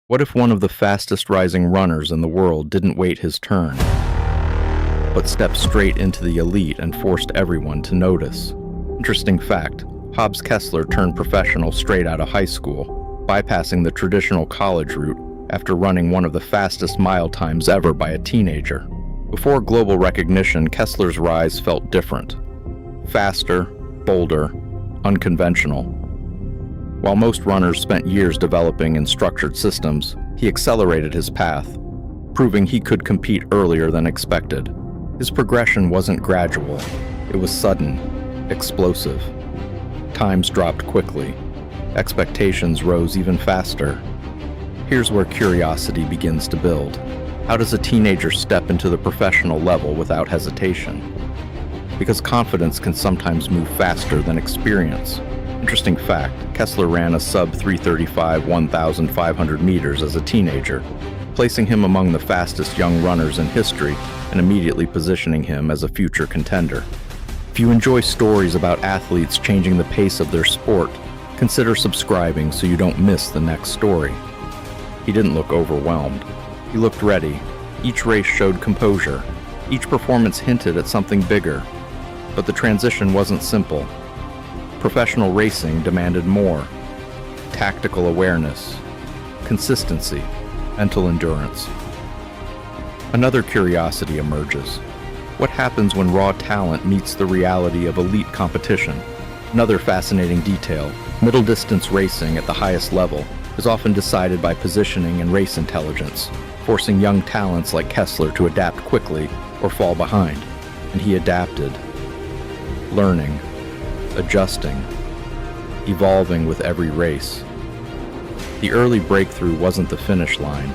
What if one of the fastest rising runners in the world didn't wait his turn, but stepped straight into the elite and forced everyone to notice? Interesting fact, Hobbs Kessler turned professional straight out of high school, bypassing the traditional college route after running one of the fastest mile times ever by a teenager. Before global recognition, Kessler's rise felt different. Faster, bolder, unconventional. While most runners spent years developing in structured systems, he accelerated his path, proving he could compete earlier than expected. His progression wasn't gradual, it was sudden, explosive. Times dropped quickly. Expectations rose even faster. Here's where curiosity begins to build. How does a teenager step into the professional level without hesitation? Because confidence can sometimes move faster than experience. Interesting fact, Kessler ran a sub-3:35 1,500 meters as a teenager, placing him among the fastest young runners in history and immediately positioning him as a future contender. If you enjoy stories about athletes changing the pace of their sport, consider subscribing so you don't miss the next story. He didn't look overwhelmed. He looked ready. Each race showed composure. Each performance hinted at something bigger. But the transition wasn't simple. Professional racing demanded more. Tactical awareness, consistency, mental endurance. Another curiosity emerges. What happens when raw talent meets the reality of elite competition? Another fascinating detail, middle distance racing at the highest level is often decided by positioning and race intelligence, forcing young talents like Kessler to adapt quickly or fall behind. And he adapted, learning, adjusting, evolving with every race. The early breakthrough wasn't the finish line.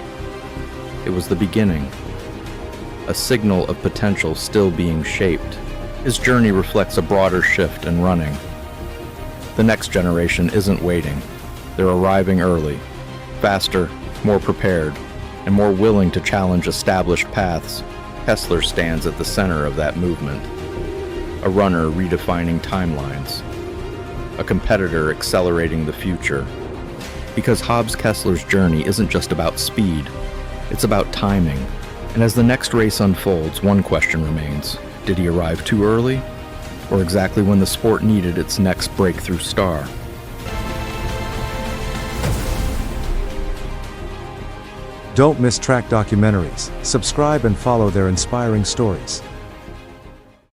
It was the beginning, a signal of potential still being shaped. His journey reflects a broader shift in running. The next generation isn't waiting. They're arriving early, faster, more prepared, and more willing to challenge established paths. Kessler stands at the center of that movement. A runner redefining timelines. A competitor accelerating the future. Because Hobbs Kessler's journey isn't just about speed, it's about timing. And as the next race unfolds, one question remains. Did he arrive too early? Or exactly when the sport needed its next breakthrough star? Don't miss track documentaries. Subscribe and follow their inspiring stories.